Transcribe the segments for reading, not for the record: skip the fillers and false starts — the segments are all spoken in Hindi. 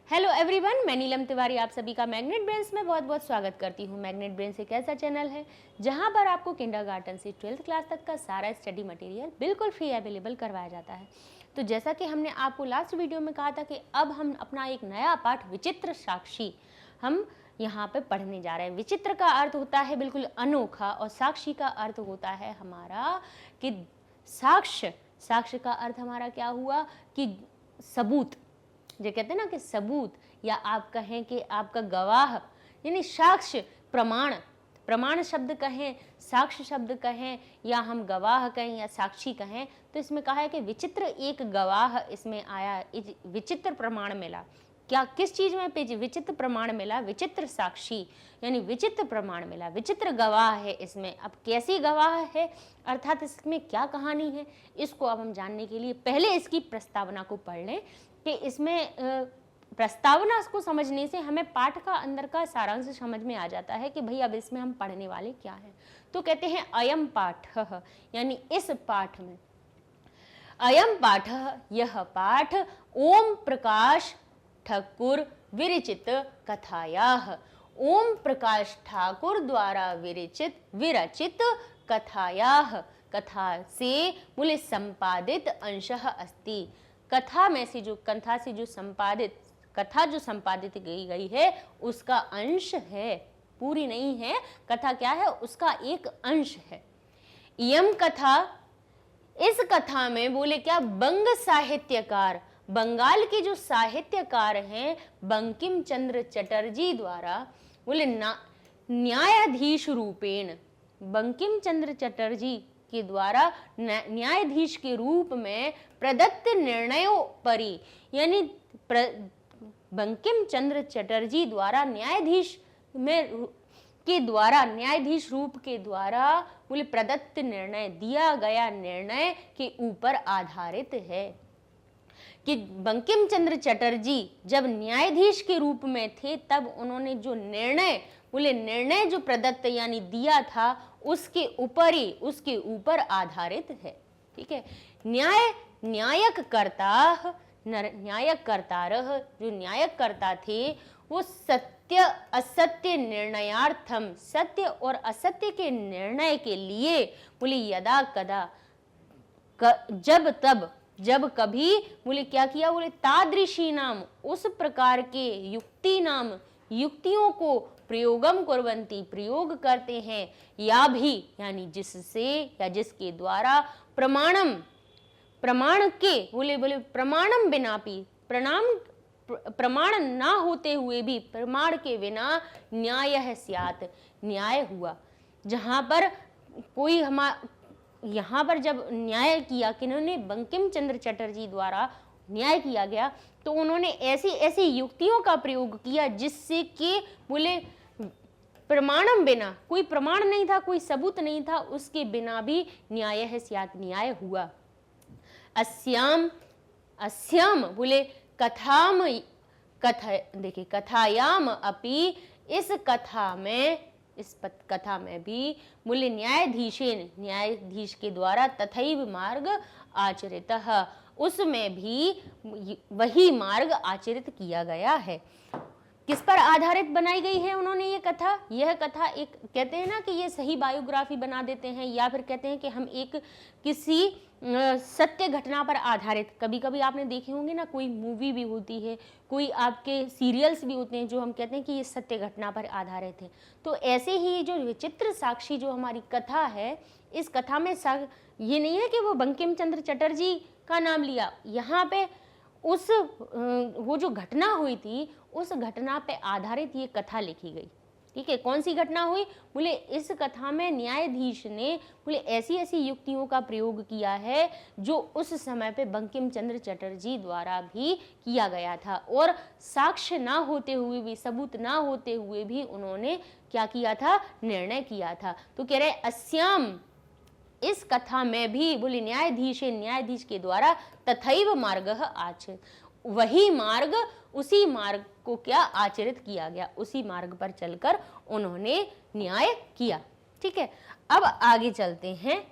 हेलो एवरीवन, मैं नीलम तिवारी आप सभी का मैग्नेट ब्रेन्स में बहुत बहुत स्वागत करती हूँ। मैग्नेट ब्रेन्स एक ऐसा चैनल है जहाँ पर आपको किंडरगार्टन से 12th क्लास तक का सारा स्टडी मटेरियल बिल्कुल फ्री अवेलेबल करवाया जाता है। तो जैसा कि हमने आपको लास्ट वीडियो में कहा था कि अब हम अपना एक नया पाठ विचित्र साक्षी हम यहाँ पे पढ़ने जा रहे हैं। विचित्र का अर्थ होता है बिल्कुल अनोखा और साक्षी का अर्थ होता है हमारा कि साक्ष्य। साक्ष्य का अर्थ हमारा क्या हुआ कि सबूत, जो कहते हैं ना कि सबूत, या आप कहें कि आपका गवाह, यानी साक्ष्य, प्रमाण। प्रमाण शब्द कहें, साक्ष्य शब्द कहें, या हम गवाह कहें या साक्षी कहें, तो इसमें कहा है कि विचित्र एक गवाह इसमें आया, विचित्र प्रमाण मिला। क्या किस चीज में विचित्र प्रमाण मिला? विचित्र साक्षी, यानी विचित्र प्रमाण मिला, विचित्र गवाह है इसमें। अब कैसी गवाह है, अर्थात इसमें क्या कहानी है, इसको अब हम जानने के लिए पहले इसकी प्रस्तावना को पढ़ लें कि इसमें प्रस्तावना को समझने से हमें पाठ का अंदर का सारांश समझ में आ जाता है कि भाई अब इसमें हम पढ़ने वाले क्या हैं। तो कहते हैं अयम पाठ, यानी इस पाठ में, अयम पाठ, यह पाठ ओम प्रकाश ठाकुर विरचित कथायाः, ओम प्रकाश ठाकुर द्वारा विरचित कथायाः, कथा से मूल्य संपादित अंशः अस्ति। कथा में से जो कथा जो संपादित गई है उसका अंश है, पूरी नहीं है। कथा क्या है? उसका एक अंश है। यम कथा, इस कथा में बोले क्या, बंग साहित्यकार, बंगाल के जो साहित्यकार हैं बंकिम चंद्र चटर्जी द्वारा बोले न्यायाधीश रूपेण, बंकिम चंद्र चटर्जी के द्वारा न्यायाधीश के रूप में प्रदत्त निर्णयों परि, यानी बंकिम चंद्र चटर्जी द्वारा न्यायाधीश में के द्वारा, न्यायाधीश रूप के द्वारा बोले प्रदत्त निर्णय, दिया गया निर्णय के ऊपर आधारित है। कि बंकिम चंद्र चटर्जी जब न्यायाधीश के रूप में थे तब उन्होंने जो निर्णय जो प्रदत्त यानी दिया था उसके ऊपर ही, उसके ऊपर आधारित है। ठीक है। न्यायकर्तारः, जो न्यायकर्ता थे वो सत्य असत्य निर्णयार्थम, सत्य और असत्य के निर्णय के लिए बोले यदा कदा, जब तब, जब कभी बोले क्या किया, बोले तादृशी नाम, उस प्रकार के युक्ति नाम, युक्तियों को प्रयोगम कुर्वन्ति, प्रयोग करते हैं, या भी यानी जिससे या जिसके द्वारा प्रमाणम, प्रमाण के बोले प्रमाणम बिनापि, प्रमाण ना होते हुए भी, प्रमाण के बिना न्याय है स्यात्, न्याय हुआ। जहां पर कोई यहाँ पर जब न्याय किया, किन्होंने, बंकिम चंद्र चटर्जी द्वारा न्याय किया गया, तो उन्होंने ऐसी ऐसी युक्तियों का प्रयोग किया जिससे कि बोले प्रमाणम बिना, कोई प्रमाण नहीं था, कोई सबूत नहीं था, उसके बिना भी न्याय है स्यात्, न्याय हुआ। अस्याम बोले देखिए कथायाम अपि, इस कथा में, इस कथा में भी मूल्य न्यायाधीशेन, न्यायाधीश के द्वारा तथैव मार्ग आचरितः, उसमें भी वही मार्ग आचरित किया गया है। किस पर आधारित बनाई गई है उन्होंने ये कथा? यह कथा एक, कहते हैं ना कि ये सही बायोग्राफी बना देते हैं, या फिर कहते हैं कि हम एक किसी सत्य घटना पर आधारित, कभी कभी आपने देखे होंगे ना, कोई मूवी भी होती है, कोई आपके सीरियल्स भी होते हैं जो हम कहते हैं कि ये सत्य घटना पर आधारित है। तो ऐसे ही जो विचित्र साक्षी जो हमारी कथा है, इस कथा में ये नहीं है कि वो बंकिम चंद्र चटर्जी का नाम लिया, यहाँ पे उस वो जो घटना हुई थी उस घटना पे आधारित ये कथा लिखी गई। ठीक है। कौन सी घटना हुई? बोले इस कथा में न्यायाधीश ने बोले ऐसी ऐसी युक्तियों का प्रयोग किया है जो उस समय पे बंकिम चंद्र चटर्जी द्वारा भी किया गया था, और साक्ष्य ना होते हुए भी, सबूत ना होते हुए भी उन्होंने क्या किया था? निर्णय किया था। तो कह रहे अस्याम, इस कथा में भी बोले न्यायाधीश के द्वारा तथैव मार्गः आचरित, वही मार्ग, उसी मार्ग को क्या आचरित किया गया, उसी मार्ग पर चलकर उन्होंने न्याय किया। ठीक है। अब आगे चलते हैं,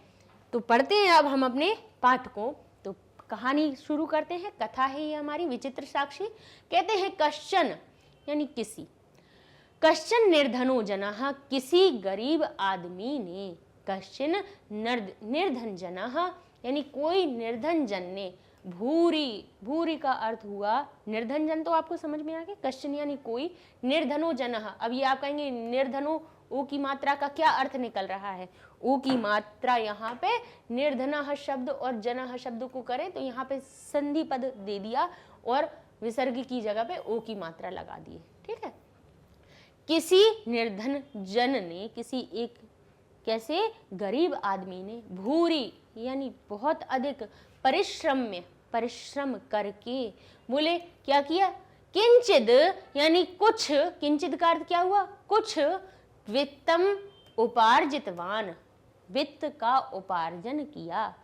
तो पढ़ते हैं अब हम अपने पाठ को। तो कहानी शुरू करते हैं। कथा है ये हमारी विचित्र साक्षी। कहते हैं कश्चन यानी किसी, कश्चन निर्धनो जनः, किसी गरीब आदमी ने, कश्चन निर्धन जनः यानी कोई निर्धन जन ने, भूरी, भूरी का अर्थ हुआ निर्धन जन, तो आपको समझ में आ गया। कश्चन यानी कोई, निर्धनो जनः, अब ये आप कहेंगे निर्धनो ओ की मात्रा का क्या अर्थ निकल रहा है। ओ की मात्रा यहाँ पे निर्धनः शब्द और जनः शब्द को करें तो यहाँ पे संधि पद दे दिया और विसर्ग की जगह पे ओ की मात्रा लगा दी। ठीक है, किसी निर्धन जन ने, किसी एक कैसे गरीब आदमी ने, भूरी यानी बहुत अधिक परिश्रम करके, बोले क्या किया, किंचिद यानी कुछ, किंचिद का अर्थ क्या हुआ, कुछ, वित्तम उपार्जितवान, वित्त का उपार्जन किया,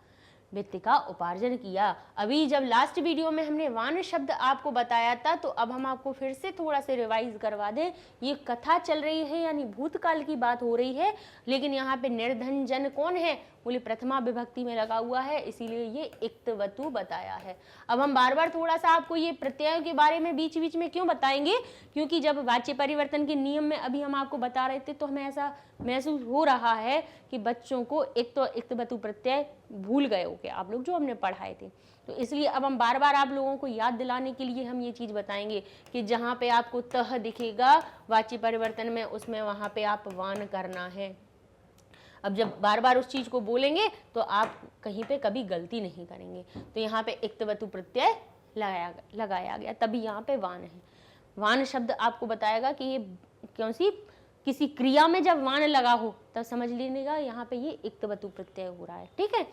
वित्त का उपार्जन किया। अभी जब लास्ट वीडियो में हमने वान शब्द आपको बताया था, तो अब हम आपको फिर से थोड़ा से रिवाइज करवा दें। ये कथा चल रही है यानी भूतकाल की बात हो रही है, लेकिन यहाँ पे निर्धन जन कौन है, बोले प्रथमा विभक्ति में लगा हुआ है, इसीलिए ये इक्तवतु बताया है। अब हम बार बार थोड़ा सा आपको ये प्रत्ययों के बारे में बीच बीच में क्यों बताएंगे, क्योंकि जब वाच्य परिवर्तन के नियम में अभी हम आपको बता रहे थे तो हमें ऐसा महसूस हो रहा है कि बच्चों को एक तो इक्तवतु प्रत्यय भूल गए हो क्या आप लोग जो हमने पढ़ाए थे। तो इसलिए अब हम बार बार आप लोगों को याद दिलाने के लिए हम ये चीज बताएंगे कि जहाँ पे आपको तह दिखेगा वाच्य परिवर्तन में, उसमें वहां पे आप वान करना है। अब जब बार बार उस चीज को बोलेंगे तो आप कहीं पे कभी गलती नहीं करेंगे। तो यहाँ पे इक्तवतु प्रत्यय लगाया गया, तभी यहाँ पे वान है। वान शब्द आपको बताएगा कि ये कौन सी, किसी क्रिया में जब वान लगा हो तब समझ लीजिएगा यहाँ पे ये इक्तवतु प्रत्यय हो रहा है। ठीक है,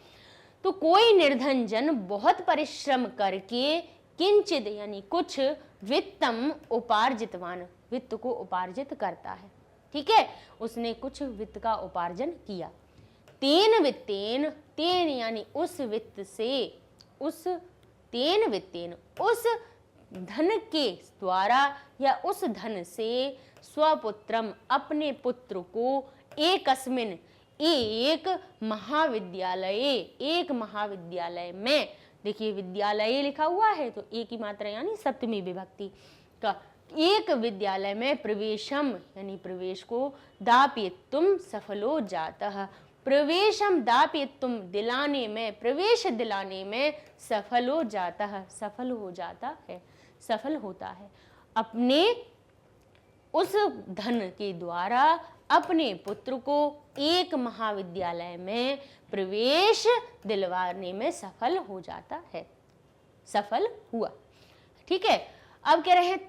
तो कोई निर्धन जन बहुत परिश्रम करके, किंचित यानी कुछ, वित्तम उपार्जितवान, वित्त को उपार्जित करता है। ठीक है, उसने कुछ वित्त का उपार्जन किया। तेन वित्तेन, तेन यानी उस वित्त से, उस तेन वित्तेन उस धन के द्वारा या उस धन से, स्वपुत्रम अपने पुत्र को, एकस्मिन एक महाविद्यालय, एक महाविद्यालय में, देखिए विद्यालय लिखा हुआ है तो एक ही मात्रा यानी सप्तमी विभक्ति का, एक विद्यालय में प्रवेशम यानी प्रवेश को, दापयितुम सफलो जातः, प्रवेशम दापयितुम दिलाने में, प्रवेश दिलाने में, सफलो जातः सफल हो जाता है, सफल होता है। अपने उस धन के द्वारा अपने पुत्र को एक महाविद्यालय में प्रवेश दिलवाने में सफल हो जाता है, सफल हुआ। ठीक है, अब कह रहे हैं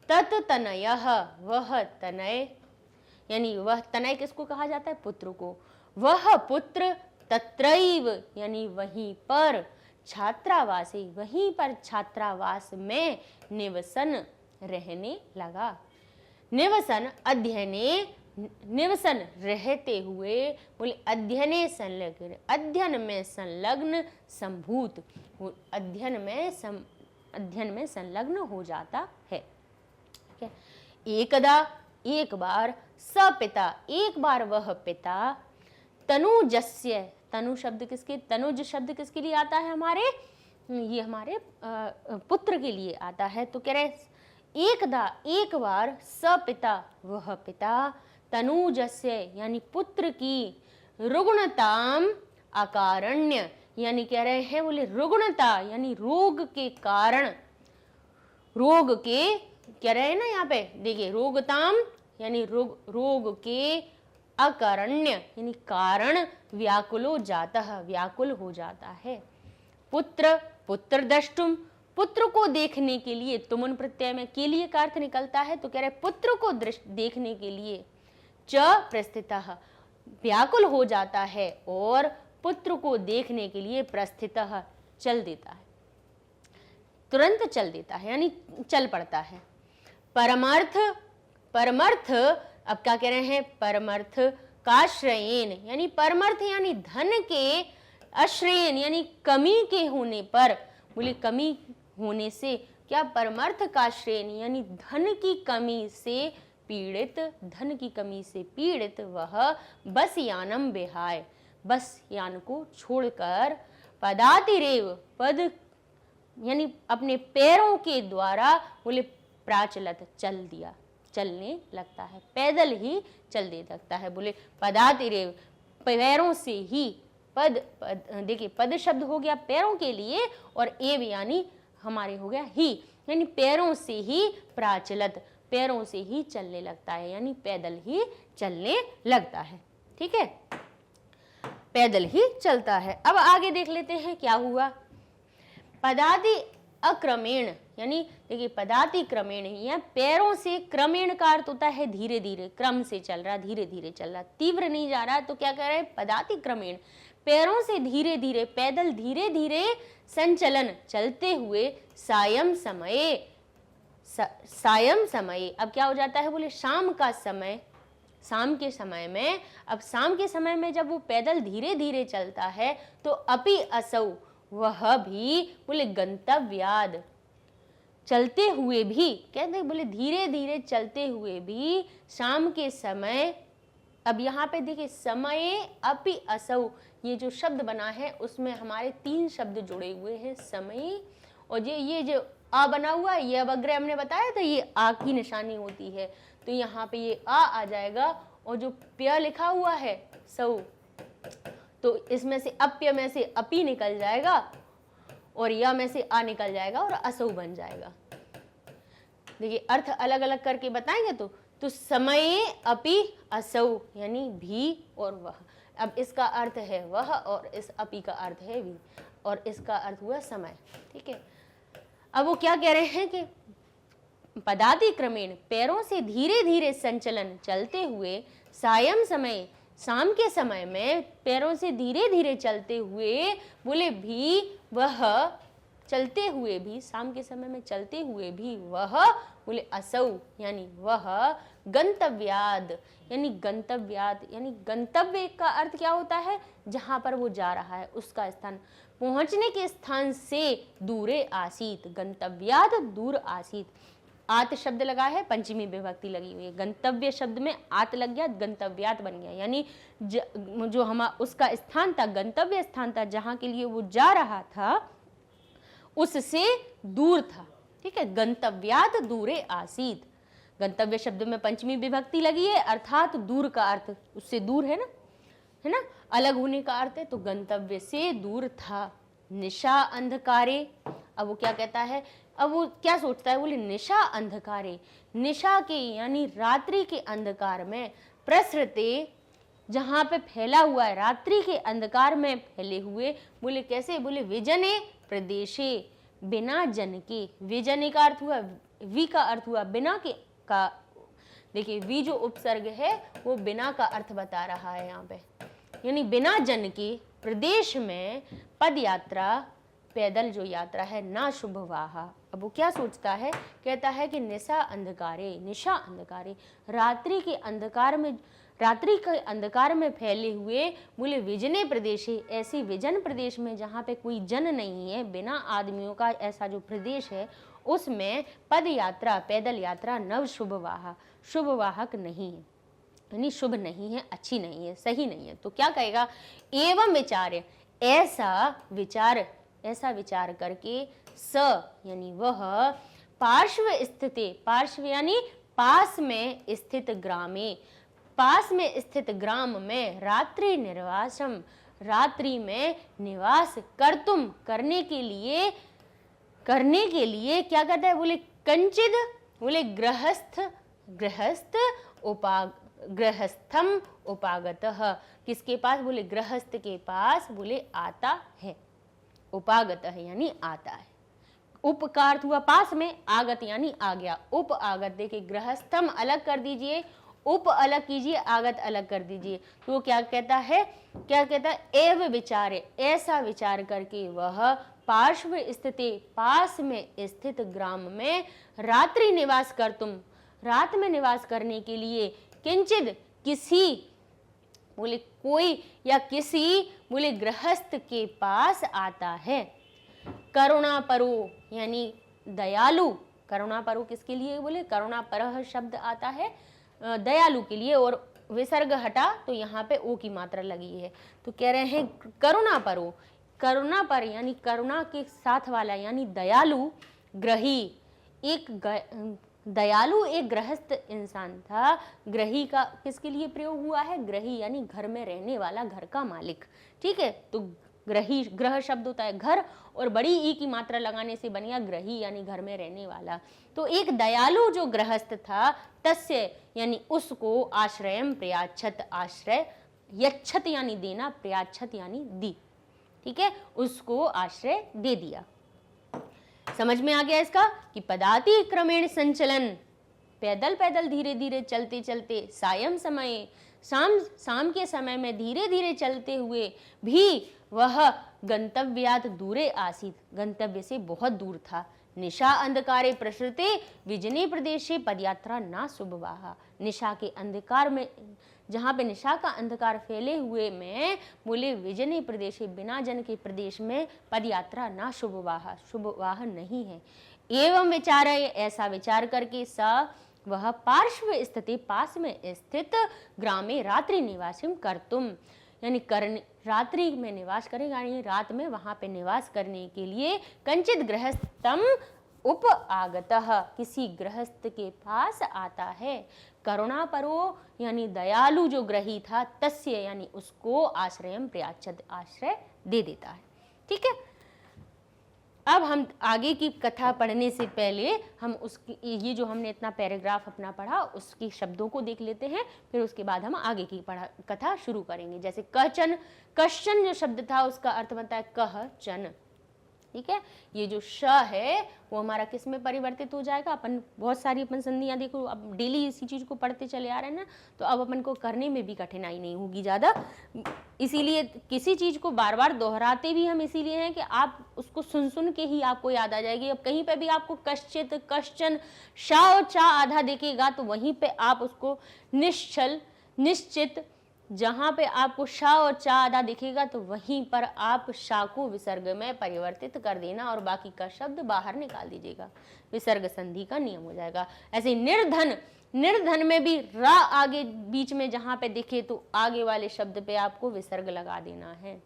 तत् तनयः, वह तनय यानी वह तनय किसको कहा जाता है, पुत्र को, वह पुत्र तत्रैव यानी वहीं पर, छात्रावासे वहीं पर छात्रावास में, निवसन रहने लगा। निवसन अध्ययने, निवसन रहते हुए, बोले अध्ययने संलग्न, अध्ययन में संलग्न, संभूत, अध्ययन में संलग्न हो जाता है। ठीक है, एकदा एक बार, सपिता एक बार वह पिता, तनुजस्य, तनु शब्द किसके, तनुज शब्द किसके लिए आता है हमारे, ये हमारे पुत्र के लिए आता है। तो कह रहे एकदा एक बार, सपिता वह पिता, तनुजस्य यानी पुत्र की, रुग्णताम अकारण्य यानी कह रहे हैं बोले रुग्णता यानी रोग के कारण, रोग के कह रहे हैं ना यहाँ पे देखिए, रोगताम यानी रोग के, अकारण्य यानी कारण, व्याकुलो जाता, व्याकुल हो जाता है। पुत्र, पुत्र द्रष्टुम, पुत्र को देखने के लिए, तुमुन प्रत्यय में के लिए का अर्थ निकलता है, तो कह रहे पुत्र को देखने के लिए, च प्रस्थितः व्याकुल हो जाता है, और पुत्र को देखने के लिए प्रस्थितः चल देता है, तुरंत चल देता है यानी चल पड़ता है। परमार्थ, परमर्थ अब क्या कह रहे हैं, परमर्थ काश्रयेन यानी परमर्थ यानी धन के, अश्रयेन यानी कमी के होने पर, बोले कमी होने से क्या, परमर्थ काश्रयेन यानी धन की कमी से पीड़ित, धन की कमी से पीड़ित वह बस यानम विहाय, बस यान को छोड़कर, पदातिरेव, पद यानी अपने पैरों के द्वारा बोले प्राचलत, चल दिया, चलने लगता है, पैदल ही चलने लगता है। बोले पदातिरेव, पैरों से ही, पद देखिए पद शब्द हो गया पैरों के लिए, और एव यानी हमारे हो गया ही, यानी पैरों से ही प्राचलत, पैरों से ही चलने लगता है, यानी पैदल ही चलने लगता है। ठीक है, पैदल ही चलता है। अब आगे देख लेते हैं क्या हुआ। पदाति अक्रमेण, यानी देखिए पदाति क्रमेण, या पैरों से, क्रमेण का अर्थ होता है धीरे धीरे, क्रम से चल रहा, धीरे धीरे चल रहा, तीव्र नहीं जा रहा, तो क्या कह रहे हैं, पदाति क्रमेण, पैरों से धीरे धीरे, पैदल धीरे धीरे संचलन, चलते हुए, सायं समय, सायं समय, अब क्या हो जाता है, बोले शाम का समय, शाम के समय में, अब शाम के समय में जब वो पैदल धीरे धीरे चलता है तो अपि असौ, वह भी बोले गंतव्याद, चलते हुए भी, कहते बोले धीरे धीरे चलते हुए भी शाम के समय। अब यहाँ पे देखिए समय अपि असौ, ये जो शब्द बना है उसमें हमारे 3 शब्द जुड़े हुए हैं, समय, और ये जो आ बना हुआ है, ये अब अग्र हमने बताया था, ये आ की निशानी होती है, तो यहाँ पे ये आ जाएगा, और जो प्य लिखा हुआ है सौ, तो इसमें से अप्य में से अपी निकल जाएगा, और या में से आ निकल जाएगा, और असौ बन जाएगा। देखिए अर्थ अलग अलग करके बताएंगे तो समय अपि असौ, यानी भी और वह। अब इसका अर्थ है वह, और इस अपि का अर्थ है भी, और इसका अर्थ हुआ समय। ठीक है, अब वो क्या कह रहे हैं कि पदाति क्रमेण, पैरों से धीरे धीरे संचलन, चलते हुए, सायं समय, शाम के समय में पैरों से धीरे धीरे चलते हुए, बोले भी वह, चलते हुए भी, शाम के समय में चलते हुए भी, वह बोले असौ, यानी वह गंतव्याद, यानी गंतव्याद, यानी गंतव्य का अर्थ क्या होता है, जहां पर वो जा रहा है उसका स्थान, पहुंचने के स्थान से दूरे आसीत, गंतव्याद दूर आसीत। आत शब्द लगा है, पंचमी विभक्ति लगी हुई है, गंतव्य शब्द में आत लग गया, गंतव्यात बन गया, यानी जो हमारा उसका स्थान था, गंतव्य स्थान था, जहां के लिए वो जा रहा था उससे दूर था। ठीक है, गंतव्यात दूरे आसीत, गंतव्य शब्द में पंचमी विभक्ति लगी है, अर्थात दूर का अर्थ उससे दूर है ना, अलग होने का अर्थ है, तो गंतव्य से दूर था। निशा अंधकारे, अब वो क्या कहता है, अब वो क्या सोचता है, बोले निशा अंधकारे, निशा के यानी रात्रि के अंधकार में, प्रसृते, जहां पे फैला हुआ है, रात्रि के अंधकार में फैले हुए, बोले कैसे, बोले विजने प्रदेशे, बिना जन के, विजने का अर्थ हुआ, वी का अर्थ हुआ बिना के का, देखिए वी जो उपसर्ग है वो बिना का अर्थ बता रहा है यहाँ पे, यानी बिना जन के प्रदेश में पद यात्रा, पैदल जो यात्रा है, ना शुभ वाहा। अब वो क्या सोचता है, कहता है कि निशा अंधकारे, निशा अंधकारे, रात्रि के अंधकार में, रात्रि के अंधकार में फैले हुए, बोले विजने प्रदेश, ऐसी विजन प्रदेश में जहाँ पे कोई जन नहीं है, बिना आदमियों का ऐसा जो प्रदेश है, उसमें पद यात्रा, पैदल यात्रा नव शुभ वाहा, शुभ वाहक नहीं है, यानी शुभ नहीं है, अच्छी नहीं है, सही नहीं है। तो क्या कहेगा, एवं विचार, ऐसा विचार करके, स यानी वह, पार्श्व स्थिते, पार्श्व यानी पास में स्थित ग्रामे, पास में स्थित ग्राम में, रात्रि निर्वासम, रात्रि में निवास, करतुम करने के लिए क्या कहता है, बोले कंचिद, बोले गृहस्थम उपागतः, किसके पास, बोले गृहस्थ के पास, बोले आता है, उपागतः यानी आता है, उप का अर्थ हुआ पास में, आगत यानी आ गया, उप आगत, देखिए गृहस्थम अलग कर दीजिए, उप अलग कीजिए, आगत अलग कर दीजिए, तो वो क्या कहता है, एव विचारे, ऐसा विचार करके वह, पार्श्व स्थिति, पास में स्थित ग्राम में, रात्रि निवास कर तुम, रात में निवास करने के लिए, किंचित किसी, बोले कोई या किसी, बोले गृहस्थ के पास आता है। करुणा परो यानी दयालु, करुणा परो किसके लिए, बोले करुणा परह शब्द आता है दयालु के लिए, और विसर्ग हटा तो यहाँ पे ओ की मात्रा लगी है, तो कह रहे हैं करुणा परो, करुणा पर यानी करुणा के साथ वाला यानी दयालु ग्रही। दयालु एक गृहस्थ इंसान था। ग्रही का किसके लिए प्रयोग हुआ है? ग्रही यानी घर में रहने वाला, घर का मालिक। ठीक है, तो ग्रही, ग्रह शब्द होता है घर और बड़ी ई की मात्रा लगाने से बन गया ग्रही यानी घर में रहने वाला। तो एक दयालु जो गृहस्थ था, तस्य यानी उसको, आश्रयम प्रयाच्छत, आश्रय, यच्छत यानी देना, प्रयाच्छत यानी दी। ठीक है, उसको आश्रय दे दिया। समझ में आ गया इसका कि पदाति क्रमेण संचलन, पैदल पैदल धीरे धीरे चलते चलते, सायं समय, शाम के समय में धीरे धीरे चलते हुए भी वह गंतव्यात दूरे आसीत, गंतव्य से बहुत दूर था। निशा अंधकारे प्रसृते विजने प्रदेशे पदयात्रा ना शुभवाहा, निशा के अंधकार में, जहाँ पे निशा का अंधकार फैले हुए में बोले विजने प्रदेश, बिना जन के प्रदेश में पदयात्रा ना शुभवाह, शुभवाह नहीं है। एवं विचार, ऐसा विचार करके स वह पार्श्व स्थिति, पास में स्थित ग्रामे रात्रि निवासिम कर्तुम यानी रात्रि में निवास करेगा, यानी रात में वहां पे निवास करने के लिए कंचित गृहस्थम उप आगतः, किसी गृहस्थ के पास आता है। करुणा परो यानी दयालु जो ग्रही था, तस्य यानी उसको, आश्रयम प्रयाच्छद, आश्रय दे देता है। ठीक है, अब हम आगे की कथा पढ़ने से पहले हम उसकी, ये जो हमने इतना पैराग्राफ अपना पढ़ा उसकी शब्दों को देख लेते हैं, फिर उसके बाद हम आगे की कथा शुरू करेंगे। जैसे कहचन, कश्चन जो शब्द था उसका अर्थ बनता है कहचन। ठीक है, ये जो श है वो हमारा किस में परिवर्तित हो जाएगा? अपन बहुत सारी अपन संधियां, देखो अब डेली इसी चीज को पढ़ते चले आ रहे हैं ना, तो अब अपन को करने में भी कठिनाई नहीं होगी ज्यादा। इसीलिए किसी चीज को बार बार दोहराते भी हम इसीलिए हैं कि आप उसको सुन सुन के ही आपको याद आ जाएगी। अब कहीं पे भी आपको कश्चित, कश्चन, शा और चा आधा दिखेगा तो वहीं पे आप उसको निश्चल, निश्चित, जहां पे आपको शा और चा आधा दिखेगा तो वहीं पर आप शा को विसर्ग में परिवर्तित कर देना और बाकी का शब्द बाहर निकाल दीजिएगा, विसर्ग संधि का नियम हो जाएगा। ऐसे निर्धन, निर्धन में भी रा आगे बीच में जहां पे दिखे तो आगे वाले शब्द पे आपको विसर्ग लगा देना है।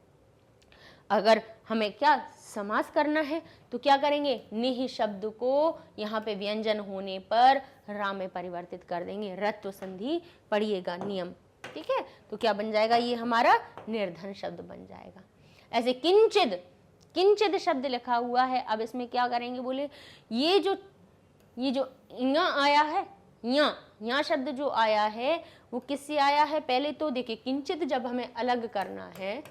अगर हमें क्या समास करना है तो क्या करेंगे? निह शब्द को यहाँ पे व्यंजन होने पर रा में परिवर्तित कर देंगे, रत्व संधि पढ़िएगा नियम। ठीक है, तो क्या बन जाएगा? ये हमारा निर्धन शब्द बन जाएगा। ऐसे किंचिद, किंचिद शब्द लिखा हुआ है, अब इसमें क्या करेंगे? बोले ये जो इंगा आया है, यहाँ शब्द जो आया है वो किससे आया है? पहले तो देखिए किंचित जब हमें अलग करना है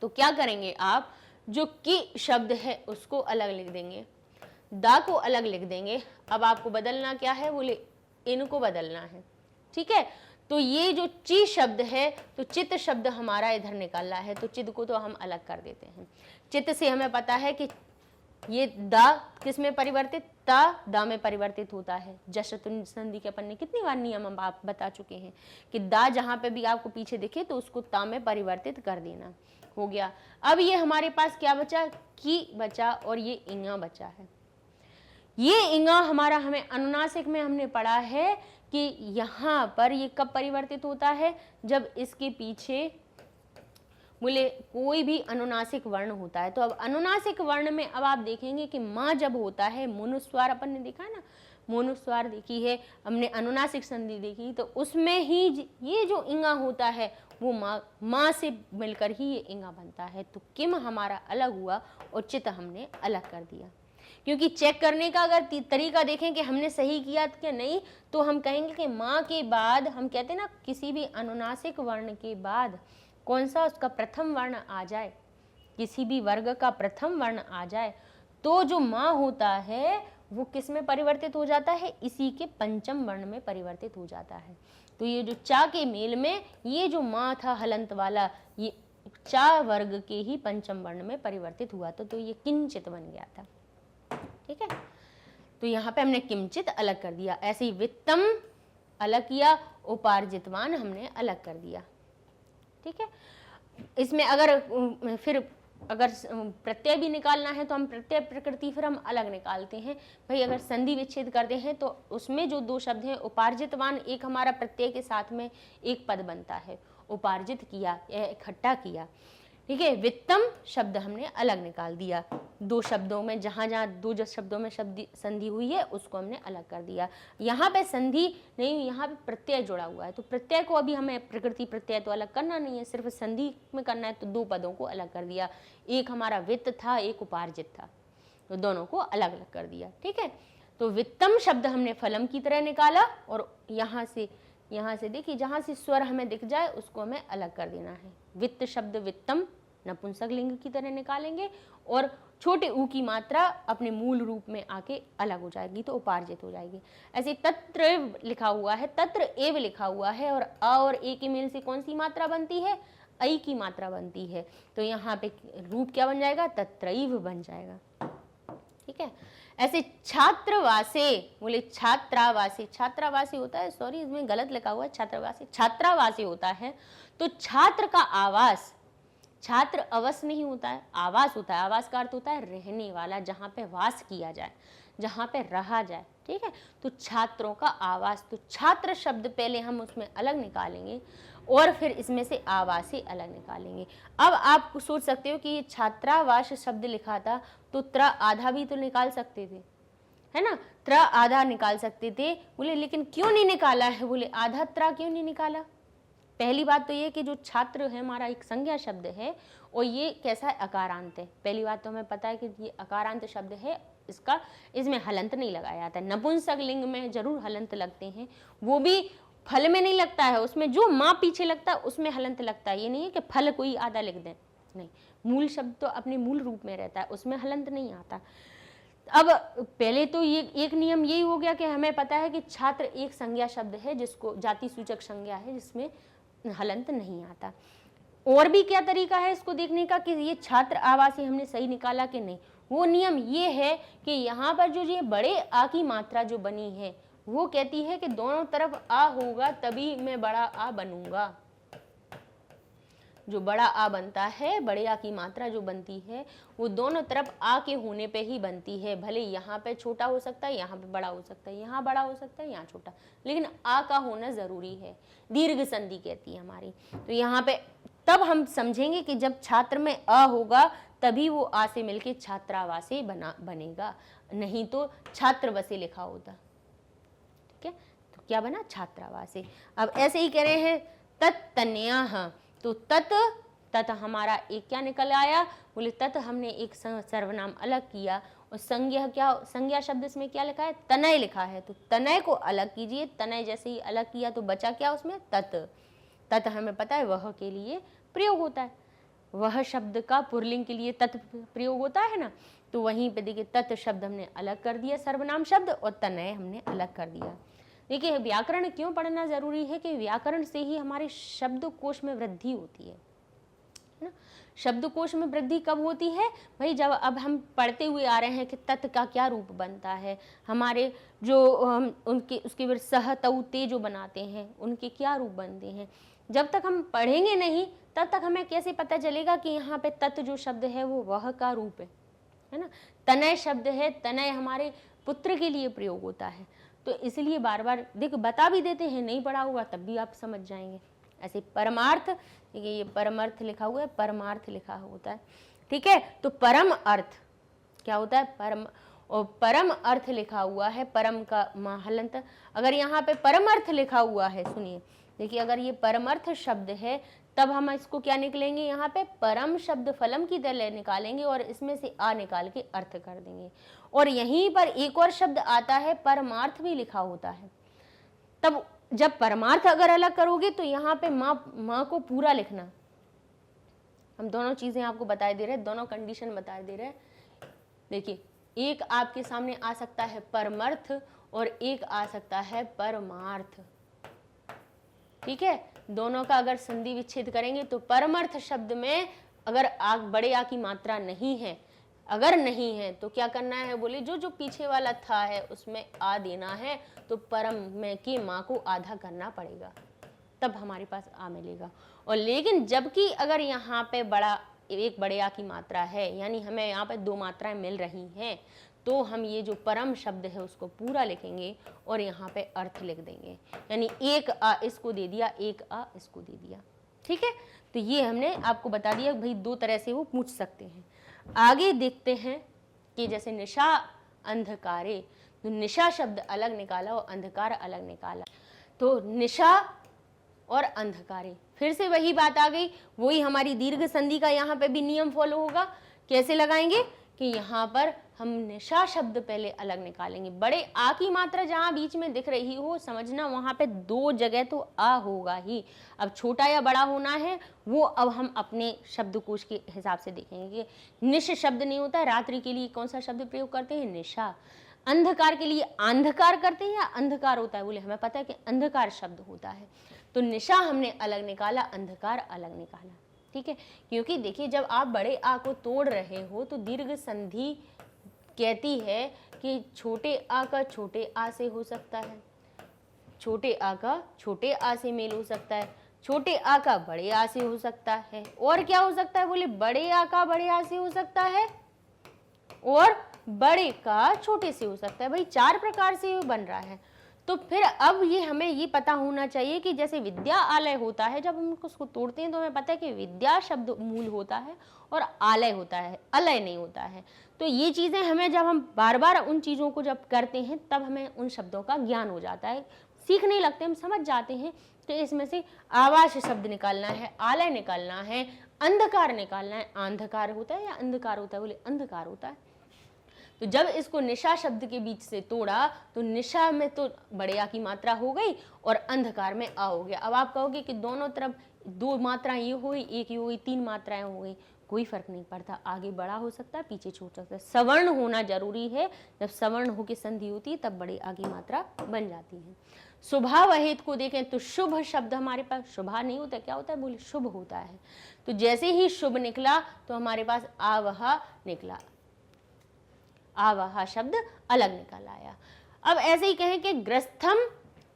तो क्या करेंगे आप? जो कि शब्द है उसको अलग लिख देंगे, दा को अलग लिख देंगे। अब आपको बदलना क्या है? बोले इनको बदलना है। ठीक है, तो ये जो ची शब्द है तो चित शब्द हमारा इधर निकालना है, तो चित को तो हम अलग कर देते हैं। चित से हमें पता है कि ये दा किस में परिवर्तित? ता दा में परिवर्तित होता है। जशतुन संधि के अपन ने कितनी बार नियम हम आप बता चुके हैं कि दा जहां पे भी आपको पीछे दिखे तो उसको ता में परिवर्तित कर देना। हो गया। अब ये हमारे पास क्या बचा? की बचा और ये इंगा बचा है। ये इंगा हमारा, हमें अनुनासिक में हमने पढ़ा है कि यहाँ पर ये कब परिवर्तित होता है? जब इसके पीछे बोले कोई भी अनुनासिक वर्ण होता है। तो अब अनुनासिक वर्ण में अब आप देखेंगे कि माँ जब होता है, मोनुस्वार अपन ने देखा है ना, मोनुस्वार देखी है हमने, अनुनासिक संधि देखी, तो उसमें ही ये जो इंगा होता है वो माँ से मिलकर ही ये इंगा बनता है। तो किम हमारा अलग हुआ और चित हमने अलग कर दिया। क्योंकि चेक करने का अगर तरीका देखें कि हमने सही किया क्या नहीं, तो हम कहेंगे कि माँ के बाद, हम कहते हैं ना किसी भी अनुनासिक वर्ण के बाद कौन सा उसका प्रथम वर्ण आ जाए, किसी भी वर्ग का प्रथम वर्ण आ जाए, तो जो माँ होता है वो किस में परिवर्तित हो जाता है? इसी के पंचम वर्ण में परिवर्तित हो जाता है। तो ये जो चा के मेल में ये जो माँ था हलंत वाला, ये चा वर्ग के ही पंचम वर्ण में परिवर्तित हुआ था, तो ये किंचित बन गया था। ठीक है, तो यहाँ पे हमने किंचित अलग कर दिया। ऐसे ही वित्तम अलग किया, उपार्जितवान हमने अलग कर दिया। ठीक है, इसमें अगर फिर अगर प्रत्यय भी निकालना है तो हम प्रत्यय प्रकृति फिर हम अलग निकालते हैं। भाई अगर संधि विच्छेद करते हैं तो उसमें जो दो शब्द हैं, उपार्जितवान एक हमारा प्रत्यय के साथ में एक पद बनता है, उपार्जित किया या इकट्ठा किया। ठीक है, वित्तम शब्द हमने अलग निकाल दिया, दो शब्दों में जहाँ जहाँ दो शब्दों में शब्द संधि हुई है उसको हमने अलग कर दिया। यहाँ पे संधि नहीं, यहाँ पे प्रत्यय जुड़ा हुआ है, तो प्रत्यय को अभी हमें प्रकृति प्रत्यय तो अलग करना नहीं है, सिर्फ संधि में करना है, तो दो पदों को अलग कर दिया। एक हमारा वित्त था, एक उपार्जित था, तो दोनों को अलग अलग कर दिया। ठीक है, तो वित्तम शब्द हमने फलम की तरह निकाला, और यहाँ से देखिए जहाँ से स्वर हमें दिख जाए उसको हमें अलग कर देना है। वित्त शब्द वित्तम नपुंसक लिंग की तरह निकालेंगे, और छोटे ऊ की मात्रा अपने मूल रूप में आके अलग हो जाएगी, तो उपार्जित हो जाएगी। ऐसे तत्र लिखा हुआ है, तत्र एव लिखा हुआ है, और अ और ए के मेल से कौन सी मात्रा बनती है? ऐ की मात्रा बनती है, तो यहाँ पे रूप क्या बन जाएगा? तत्रैव बन जाएगा। ठीक है, ऐसे छात्रवासे, बोले छात्रावासे, छात्रावासे होता है, सॉरी इसमें गलत लिखा हुआ है, छात्रावासे छात्रावासे होता है, तो छात्र का आवास, छात्र अवस नहीं होता है, आवास होता है। आवास का अर्थ होता है रहने वाला, जहाँ पे वास किया जाए, जहाँ पे रहा जाए। ठीक है, तो छात्रों का आवास, तो छात्र शब्द पहले हम उसमें अलग निकालेंगे और फिर इसमें से आवासी अलग निकालेंगे। अब आप सोच सकते हो कि ये छात्रावास शब्द लिखा था, तो त्र आधा भी तो निकाल सकते थे, है ना, त्र आधा निकाल सकते थे। बोले लेकिन क्यों नहीं निकाला है? बोले आधा त्र क्यों नहीं निकाला? पहली बात तो ये कि जो छात्र है हमारा एक संज्ञा शब्द है, और ये कैसा है? अकारांत है। पहली बात तो हमें पता है कि ये अकारांत शब्द है, इसमें हलंत नहीं लगाया जाता है। नपुंसक लिंग में जरूर हलंत लगते हैं, वो भी फल में नहीं लगता है, उसमें जो माँ पीछे लगता है उसमें हलंत लगता है। ये नहीं है कि फल कोई आधा लिख दें, नहीं, मूल शब्द तो अपने मूल रूप में रहता है, उसमें हलंत नहीं आता। अब पहले तो ये एक नियम यही हो गया कि हमें पता है कि छात्र एक संज्ञा शब्द है, जिसको जाति सूचक संज्ञा है, जिसमें हलंत नहीं आता। और भी क्या तरीका है इसको देखने का कि ये छात्र आवासी हमने सही निकाला कि नहीं? वो नियम ये है कि यहाँ पर जो ये बड़े आ की मात्रा जो बनी है, वो कहती है कि दोनों तरफ आ होगा तभी मैं बड़ा आ बनूंगा। जो बड़ा आ बनता है, बड़े आ की मात्रा जो बनती है, वो दोनों तरफ आ के होने पे ही बनती है। भले यहाँ पे छोटा हो सकता है, यहाँ पे बड़ा हो सकता है, यहाँ बड़ा हो सकता है, यहाँ छोटा, लेकिन आ का होना जरूरी है। दीर्घ संधि कहती है हमारी। तो यहाँ पे तब हम समझेंगे कि जब छात्र में अ होगा तभी वो आ से मिलके छात्रावासे बनेगा, नहीं तो छात्रवसे लिखा होता। ठीक है, तो क्या बना? छात्रावासे। अब ऐसे ही कह रहे हैं तत्तन्याः, तो तत हमारा एक क्या निकल आया? बोले तत हमने एक सर्वनाम अलग किया, और संज्ञा शब्द इसमें क्या लिखा है? तनय लिखा है, तो तनय को अलग कीजिए। तनय जैसे ही अलग किया तो बचा क्या उसमें? तत हमें पता है वह के लिए प्रयोग होता है, वह शब्द का पुरलिंग के लिए तत् प्रयोग होता है ना, तो वहीं पे देखिए तत् शब्द हमने अलग कर दिया सर्वनाम शब्द, और तनय हमने अलग कर दिया। देखिए व्याकरण क्यों पढ़ना जरूरी है? कि व्याकरण से ही हमारे शब्दकोश में वृद्धि होती है ना। शब्दकोश में वृद्धि कब होती है भाई? जब अब हम पढ़ते हुए आ रहे हैं कि तत् का क्या रूप बनता है, हमारे जो उनके उसके फिर सह तऊ ते जो बनाते हैं उनके क्या रूप बनते हैं। जब तक हम पढ़ेंगे नहीं तब तक हमें कैसे पता चलेगा कि यहाँ पे तत् जो शब्द है वो वह का रूप है ना। तनय शब्द है, तनय हमारे पुत्र के लिए प्रयोग होता है, तो इसलिए बार बार देखो बता भी देते हैं, नहीं पढ़ा हुआ तब भी आप समझ जाएंगे। ऐसे परमार्थ, देखिए ये परमार्थ लिखा हुआ है, परमार्थ लिखा होता है। ठीक है, तो परम अर्थ क्या होता है? परम, और परम अर्थ लिखा हुआ है, परम का हलंत। अगर यहाँ पे परम अर्थ लिखा हुआ है, सुनिए देखिए, अगर ये परमर्थ शब्द है तब हम इसको क्या निकलेंगे? यहाँ पे परम शब्द फलम की तरह निकालेंगे और इसमें से आ निकाल के अर्थ कर देंगे। और यहीं पर एक और शब्द आता है परमार्थ भी लिखा होता है। तब जब परमार्थ अगर अलग करोगे तो यहाँ पे माँ को पूरा लिखना। हम दोनों चीजें आपको बता दे रहे हैं, दोनों कंडीशन बता दे रहे हैं। देखिए एक आपके सामने आ सकता है परमर्थ और एक आ सकता है परमार्थ। ठीक है, दोनों का अगर संधि विच्छेद करेंगे तो परमर्थ शब्द में अगर बड़े आ की मात्रा नहीं है, अगर नहीं है तो क्या करना है? बोले जो पीछे वाला था है उसमें आ देना है, तो परम में की माँ को आधा करना पड़ेगा, तब हमारे पास आ मिलेगा। और लेकिन जबकि अगर यहाँ पे एक बड़े आ की मात्रा है, यानी हमें यहाँ पे दो मात्राएं मिल रही हैं, तो हम ये जो परम शब्द है उसको पूरा लिखेंगे और यहाँ पे अर्थ लिख देंगे। यानी एक आ इसको दे दिया, एक आ इसको दे दिया। ठीक है, तो ये हमने आपको बता दिया भाई 2 तरह से वो पूछ सकते हैं। आगे देखते हैं कि जैसे निशा अंधकारे, तो निशा शब्द अलग निकाला और अंधकार अलग निकाला। तो निशा और अंधकारे, फिर से वही बात आ गई, वही हमारी दीर्घ संधि का यहाँ पे भी नियम फॉलो होगा। कैसे लगाएंगे कि यहाँ पर हम निशा शब्द पहले अलग निकालेंगे। बड़े आ की मात्रा जहाँ बीच में दिख रही हो, समझना वहाँ पे 2 जगह तो आ होगा ही। अब छोटा या बड़ा होना है वो अब हम अपने शब्दकोश के हिसाब से देखेंगे। निश शब्द नहीं होता है, रात्रि के लिए कौन सा शब्द प्रयोग करते हैं? निशा। अंधकार के लिए अंधकार करते हैं या अंधकार होता है? बोले हमें पता है कि अंधकार शब्द होता है। तो निशा हमने अलग निकाला, अंधकार अलग निकाला, ठीक है। क्योंकि देखिए जब आप बड़े आ को तोड़ रहे हो तो दीर्घ संधि कहती है कि छोटे आ का छोटे आ से हो सकता है, छोटे आ का छोटे आ से मेल हो सकता है, छोटे आ का बड़े आ से हो सकता है, और क्या हो सकता है? बोले बड़े आ का बड़े आ से हो सकता है और बड़े का छोटे से हो सकता है। भाई 4 प्रकार से बन रहा है। तो फिर अब ये हमें ये पता होना चाहिए कि जैसे विद्या आलय होता है, जब हम उसको तोड़ते हैं तो हमें पता है कि विद्या शब्द मूल होता है और आलय होता है, अलय नहीं होता है। तो ये चीज़ें हमें जब हम बार बार उन चीज़ों को जब करते हैं तब हमें उन शब्दों का ज्ञान हो जाता है, सीखने लगते हैं, हम समझ जाते हैं कि इसमें से आवास शब्द निकालना है, आलय निकालना है, अंधकार निकालना है। अंधकार होता है या अंधकार होता है? बोले अंधकार होता है। तो जब इसको निशा शब्द के बीच से तोड़ा तो निशा में तो बड़े आ की मात्रा हो गई और अंधकार में आ हो गया। अब आप कहोगे कि दोनों तरफ 2 मात्राएं ये हो गई, एक ये हो गई, 3 मात्राएं हो गई, कोई फर्क नहीं पड़ता। आगे बड़ा हो सकता है, पीछे छोटा सकता है। सवर्ण होना जरूरी है, जब सवर्ण होकर संधि होती है तब बड़े आ की मात्रा बन जाती है। शुभा वहेत को देखें तो शुभ शब्द हमारे पास शुभा नहीं होता, क्या होता है? बोले शुभ होता है। तो जैसे ही शुभ निकला तो हमारे पास आवहा निकला, आवहा शब्द अलग निकल आया। अब ऐसे ही कहें कि ग्रस्थम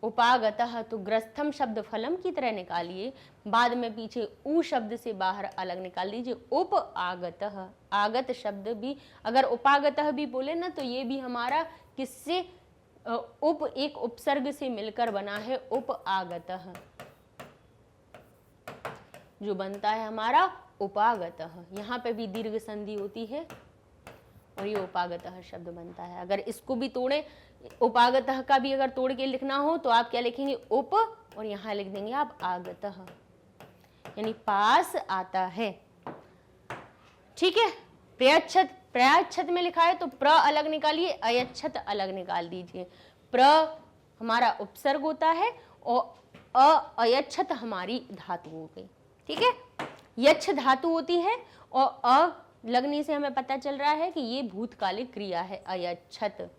उपागतः, तो ग्रस्थम शब्द फलम की तरह निकालिए, बाद में पीछे ऊ शब्द से बाहर अलग निकाल दीजिए। उप आगतः, आगत शब्द भी अगर उपागतः भी बोले ना तो ये भी हमारा किससे उप एक उपसर्ग से मिलकर बना है, उप आगतः, जो बनता है हमारा उपागतः। यहाँ पे भी दीर्घ संधि होती है और ये उपागतः शब्द बनता है। अगर इसको भी तोड़े, उपागतः का भी अगर तोड़ के लिखना हो तो आप क्या लिखेंगे? उप, और यहाँ लिख देंगे आप आगतः, यानी पास आता है, ठीक है। प्रयच्छत, प्रयच्छत में लिखा है तो प्र अलग निकालिए, अयच्छत अलग निकाल दीजिए। प्र हमारा उपसर्ग होता है और अयच्छत हमारी धातु हो गई, ठीक है। यच्छ धातु होती है और अ लगने से हमें पता चल रहा है कि ये भूतकालिक क्रिया है, अयच्छत।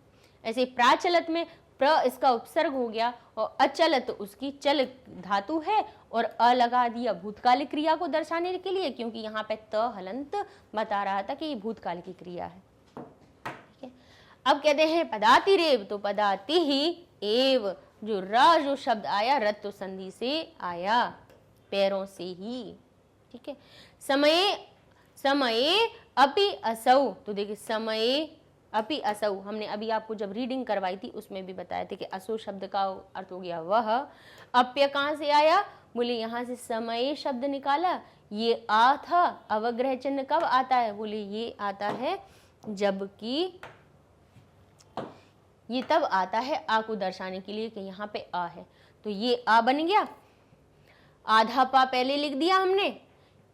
ऐसे प्राचलत में प्र इसका उपसर्ग हो गया और अचलत उसकी चल धातु है और अ लगा दिया भूतकालिक क्रिया को दर्शाने के लिए, क्योंकि यहाँ पे त हलंत बता रहा था कि ये भूतकाल की क्रिया है, ठीक है। अब कहते हैं पदातिरेव, तो पदाति ही एव, जो र जो शब्द आया रत्व संधि से आया, पैरों से ही, ठीक है। समय, समये अपि असौ, तो देखिए समये अपि असौ, हमने अभी आपको जब रीडिंग करवाई थी उसमें भी बताया थे कि असौ शब्द का अर्थ हो गया वह। अप्य कहाँ से आया? बोले यहाँ से समय शब्द निकाला, ये आ था। अवग्रह चिन्ह कब आता है? बोले ये आता है जबकि, ये तब आता है आ को दर्शाने के लिए कि यहाँ पे आ है, तो ये आ बन गया। आधा पा पहले लिख दिया हमने,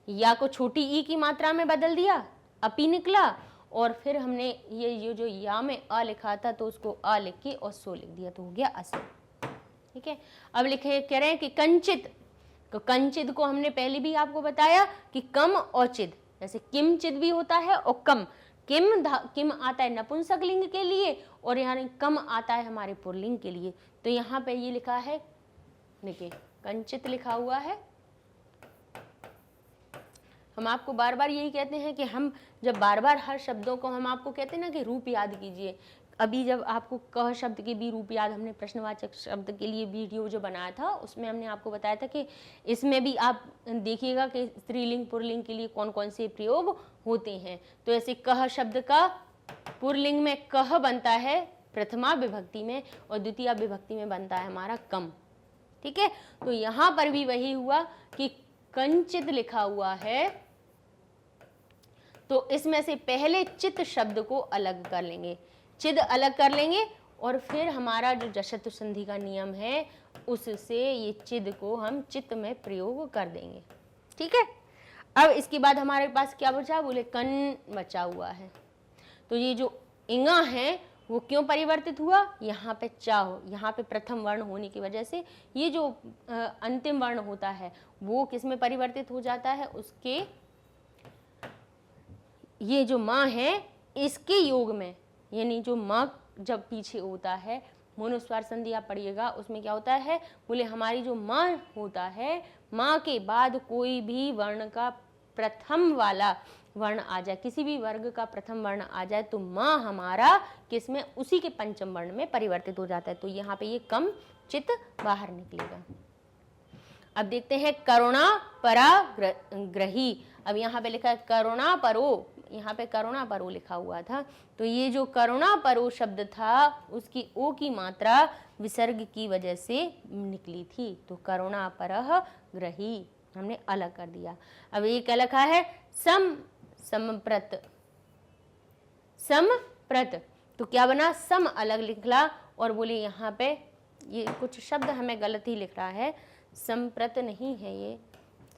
या को छोटी ई की मात्रा में बदल दिया, अपी निकला, और फिर हमने ये जो या में अ लिखा था तो उसको अ लिख के और सो लिख दिया, तो हो गया असो, ठीक है। अब लिखे कह रहे हैं कि कंचित, तो कंचित को हमने पहले भी आपको बताया कि कम और चिद, जैसे किमचित भी होता है और कम। किम आता है नपुंसक लिंग के लिए और यहाँ कम आता है हमारे पुल्लिंग के लिए। तो यहाँ पे ये लिखा है, देखिए कंचित लिखा हुआ है। हम आपको बार बार यही कहते हैं कि हम जब बार बार हर शब्दों को हम आपको कहते हैं ना कि रूप याद कीजिए। अभी जब आपको क शब्द के भी रूप याद, हमने प्रश्नवाचक शब्द के लिए वीडियो जो बनाया था उसमें हमने आपको बताया था कि इसमें भी आप देखिएगा कि स्त्रीलिंग पुल्लिंग के लिए कौन कौन से प्रयोग होते हैं। तो ऐसे कह शब्द का पुल्लिंग में कह बनता है प्रथमा विभक्ति में और द्वितीय विभक्ति में बनता है हमारा कम, ठीक है। तो यहाँ पर भी वही हुआ कि कंचित लिखा हुआ है, तो इसमें से पहले चित शब्द को अलग कर लेंगे, चिद अलग कर लेंगे और फिर हमारा जो जशत्व संधि का नियम है उससे ये चिद को हम चित्त में प्रयोग कर देंगे। ठीक है, अब इसके बाद हमारे पास क्या बचा, बोले कन बचा हुआ है। तो ये जो इंगा है वो क्यों परिवर्तित हुआ, यहाँ पे चा हो, यहाँ पे प्रथम वर्ण होने की वजह से ये जो अंतिम वर्ण होता है वो किस में परिवर्तित हो जाता है, उसके ये जो माँ है इसके योग में, यानी जो माँ जब पीछे होता है मोनुस्वार संधि आप पढ़िएगा, उसमें क्या होता है, बोले हमारी जो माँ होता है, माँ के बाद कोई भी वर्ण का प्रथम वाला वर्ण आ जाए, किसी भी वर्ग का प्रथम वर्ण आ जाए तो माँ हमारा किस में, उसी के पंचम वर्ण में परिवर्तित हो जाता है। तो यहाँ पे ये कम चित बाहर निकलेगा। अब देखते हैं करुणा परा ग्रही। अब यहाँ पे लिखा है करुणा परो, यहाँ पे करुणा परो लिखा हुआ था, तो ये जो करुणा परो शब्द था उसकी ओ की मात्रा विसर्ग की वजह से निकली थी, तो करुणा परह ग्रही हमने अलग कर दिया। अब ये क्या लिखा है, समप्रत, समप्रत, तो क्या बना, सम अलग लिखला और बोले यहाँ पे ये कुछ शब्द हमें गलत ही लिख रहा है, समप्रत नहीं है ये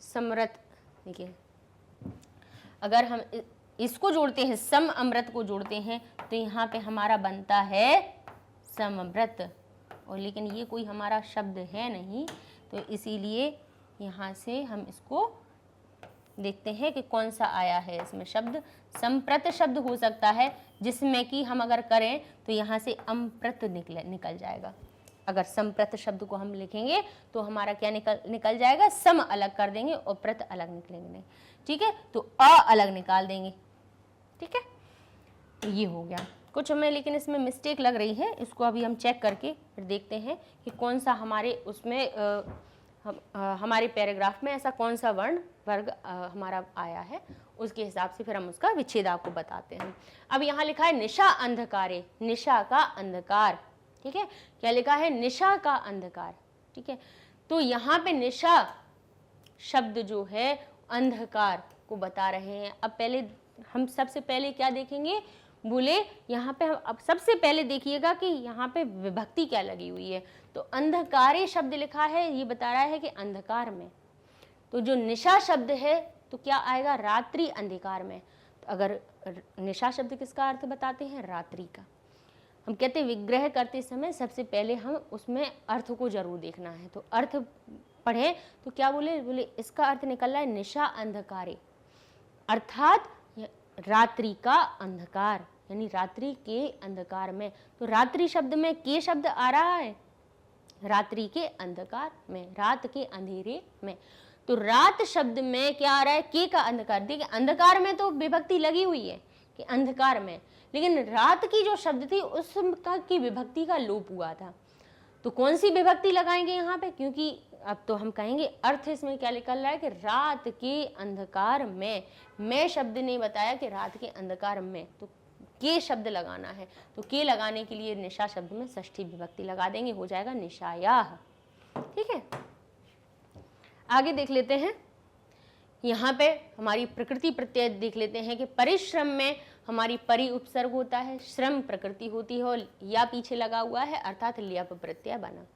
समरत। देखिए अगर हम इसको जोड़ते हैं, सम अमृत को जोड़ते हैं तो यहाँ पे हमारा बनता है समव्रत, और लेकिन ये कोई हमारा शब्द है नहीं, तो इसीलिए यहाँ से हम इसको देखते हैं कि कौन सा आया है इसमें शब्द। संप्रत शब्द हो सकता है जिसमें कि हम अगर करें तो यहाँ से अम्प्रत निकल जाएगा। अगर संप्रत शब्द को हम लिखेंगे तो हमारा क्या निकल जाएगा, सम अलग कर देंगे और प्रत अलग निकलेंगे। ठीक है, तो अ अलग निकाल देंगे। ठीक है, तो ये हो गया। कुछ हमें लेकिन इसमें मिस्टेक लग रही है, इसको अभी हम चेक करके फिर देखते हैं कि कौन सा हमारे उसमें हमारे पैराग्राफ में ऐसा कौन सा वर्ण वर्ग हमारा आया है, उसके हिसाब से फिर हम उसका विच्छेद आपको बताते हैं। अब यहाँ लिखा है निशा अंधकारे, निशा का अंधकार। ठीक है, क्या लिखा है, निशा का अंधकार। ठीक है, तो यहाँ पे निशा शब्द जो है अंधकार को बता रहे हैं। अब पहले हम सबसे पहले क्या देखेंगे, बोले यहाँ पे हम अब सबसे पहले देखिएगा कि यहाँ पे विभक्ति क्या लगी हुई है। तो अंधकारे शब्द लिखा है, ये बता रहा है कि अंधकार में। तो जो निशा शब्द है तो क्या आएगा, रात्रि अंधकार में। तो अगर निशा शब्द किसका अर्थ बताते हैं, रात्रि का। हम कहते हैं विग्रह करते समय सबसे पहले हम उसमें अर्थ को जरूर देखना है। तो अर्थ पढ़े तो क्या बोले, बोले इसका अर्थ निकल रहा है निशा अंधकारे, अर्थात रात्रि का अंधकार, यानी रात्रि के अंधकार में। तो रात्रि शब्द में के शब्द आ रहा है, रात्रि के अंधकार में, रात के अंधेरे में। तो रात शब्द में क्या आ रहा है, के का अंधकार। देखिए अंधकार में तो विभक्ति लगी हुई है कि अंधकार में, लेकिन रात की जो शब्द थी उसका की विभक्ति का लोप हुआ था। तो कौन सी विभक्ति लगाएंगे यहाँ पे, क्योंकि अब तो हम कहेंगे अर्थ इसमें क्या निकल रहा है कि रात के अंधकार में। मैं शब्द ने बताया कि रात के अंधकार में, तो के शब्द लगाना है। तो के लगाने के लिए निशा शब्द में षष्ठी विभक्ति लगा देंगे, हो जाएगा निशायाः। ठीक है, आगे देख लेते हैं। यहाँ पे हमारी प्रकृति प्रत्यय देख लेते हैं कि परिश्रम में हमारी परि उपसर्ग होता है, श्रम प्रकृति होती है और या पीछे लगा हुआ है, अर्थात ल्यप प्रत्यय बना।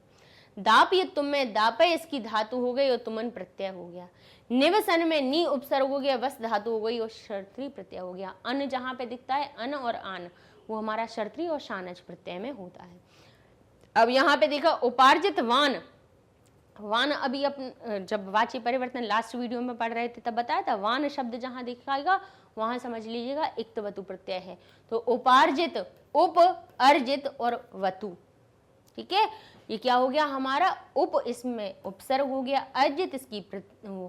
दाप ये तुम में दाप इसकी धातु हो गई और तुमन प्रत्यय हो गया। निवसन में नी उपसर्ग हो गया, वस धातु हो गई और शर्त्री प्रत्यय हो गया। अन जहाँ पे दिखता है अन और आन, वो हमारा शर्त्री और शानच प्रत्यय में होता है। अब यहाँ पे देखा उपार्जित वान, वान अभी अपन जब वाच्य परिवर्तन लास्ट वीडियो में पढ़ रहे थे तब बताया था, वान शब्द जहाँ दिखाएगा वहां समझ लीजिएगा इक्त वतु प्रत्यय है। तो उपार्जित, उप अर्जित और वतु। ठीक है, ये क्या हो गया हमारा, उप इसमें उपसर्ग हो गया, अर्जित इसकी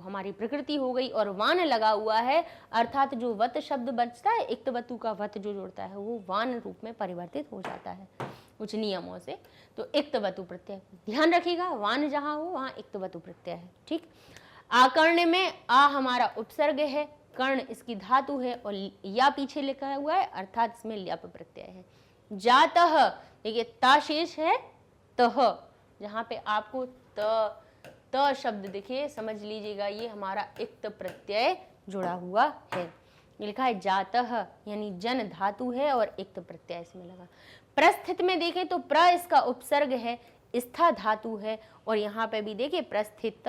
हमारी प्रकृति हो गई और वान लगा हुआ है, अर्थात जो वत शब्द बचता है इक्त वतु का वत जो जोड़ता है वो वान रूप में परिवर्तित हो जाता है कुछ नियमों से। तो इक्त वतु प्रत्यय ध्यान रखिएगा, वान जहां हो वहां इक्त वतु प्रत्यय है। ठीक, आकर्ण में आ हमारा उपसर्ग है, कर्ण इसकी धातु है और या पीछे लिखा हुआ है, अर्थात इसमें ल्यप प्रत्यय है। जातः देखिए ता शेष है, तह जहाँ पे आपको त त शब्द देखिए समझ लीजिएगा, ये हमारा इक्त प्रत्यय जुड़ा हुआ है। लिखा है जातः यानी जन धातु है और इक्त प्रत्यय इसमें लगा। प्रस्थित में देखें तो प्र इसका उपसर्ग है, स्था धातु है और यहाँ पे भी देखिए प्रस्थित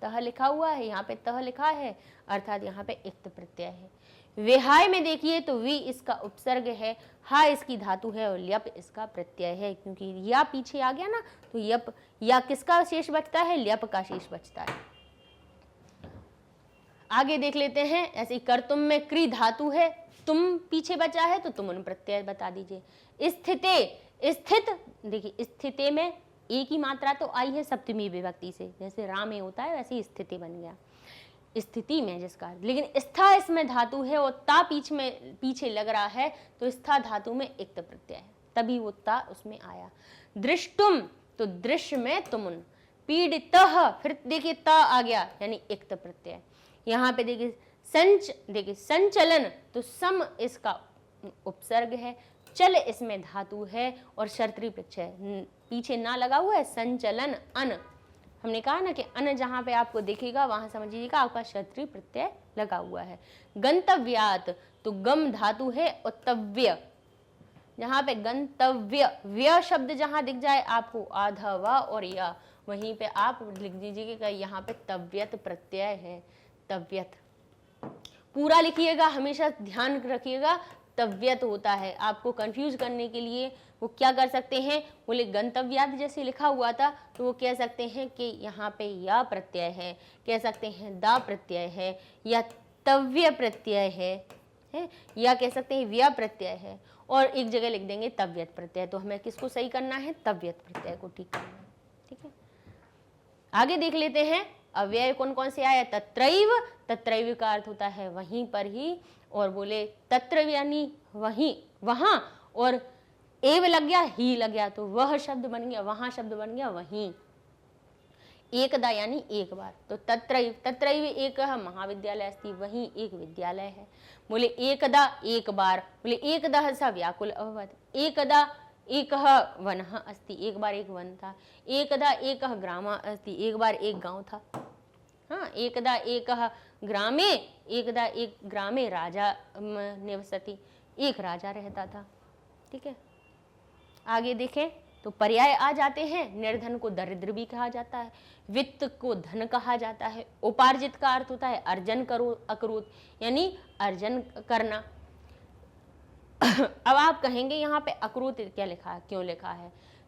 तह लिखा हुआ है, यहाँ पे तह लिखा है अर्थात यहाँ पे इक्त प्रत्यय है। विहाय में देखिए तो वी इसका उपसर्ग है, हा इसकी धातु है और ल्यप इसका प्रत्यय है, क्योंकि या पीछे आ गया ना तो यप या किसका शेष बचता है, ल्यप का शेष बचता है। आगे देख लेते हैं, ऐसे कर्तुम में क्री धातु है, तुम पीछे बचा है तो तुम उन प्रत्यय बता दीजिए। स्थिते, स्थित देखिए स्थिते में एक ही मात्रा तो आई है सप्तमी विभक्ति से, जैसे राम में होता है वैसे स्थिति बन गया स्थिति में जिसका, लेकिन स्था इसमें धातु है और ता पीछे लग रहा है तो स्था धातु में इक्त प्रत्यय है, तभी वो ता उसमें आया। दृष्टुम तो दृश्य में तुमुन, पीड़ितः फिर देखिए ता आ गया यानी इक्त प्रत्यय। यहाँ पे देखिए संचलन तो सम इसका उपसर्ग है, चल इसमें धातु है और शर्तरी प्रत्यय पीछे ना लगा हुआ है, संचलन अन, हमने कहा ना कि अन जहाँ पे आपको दिखेगा वहां समझिएगा आपका शर्तरी प्रत्यय लगा हुआ है। गंतव्यात तो गम धातु है और तव्य, जहाँ पे गंतव्य व्य शब्द जहाँ दिख जाए आपको आधा व और या, वहीं पे आप लिख दीजिएगा यहाँ पे तव्यत प्रत्यय है, तव्यत पूरा लिखिएगा, हमेशा ध्यान रखिएगा तव्यत होता है। आपको कंफ्यूज करने के लिए वो क्या कर सकते हैं, बोले गंतव्यात जैसे लिखा हुआ था तो वो कह सकते हैं कि यहाँ पे या प्रत्यय है, कह सकते हैं दा प्रत्यय है या तव्य प्रत्यय है या कह सकते हैं व्या प्रत्यय है, और एक जगह लिख देंगे तव्यत प्रत्यय। तो हमें किसको सही करना है, तव्यत प्रत्यय को ठीक करना है। ठीक है, आगे देख लेते हैं अव्यय कौन कौन से आया। तत्रैव, तत्रैव का अर्थ होता है वहीं पर ही, और बोले तत्र यानी वहीं वहां, और एव लग गया ही लग गया तो वह शब्द बन गया, वहां शब्द बन गया वहीं। एकदा यानी एक बार, तो तत्रैव, तत्रैव एक महाविद्यालय अस्ति, वहीं एक विद्यालय है। बोले एकदा एक बार, बोले एकदा सा व्याकुल अभवत्, एकदा एक वनः अस्ति, एक बार एक वन था। एकदा एक ग्रामः अस्ति, एक बार एक गांव था। हाँ, एकदा एक ग्रामे, एकदा एक ग्रामे राजा निवसति, एक राजा रहता था। ठीक है, आगे देखें तो पर्याय आ जाते हैं। निर्धन को दरिद्र भी कहा जाता है, वित्त को धन कहा जाता है, उपार्जित का अर्थ होता है अर्जन करो अकरोत यानी अर्जन करना। अब आप कहेंगे यहाँ पे अकरोत क्या लिखा है, क्यों लिखा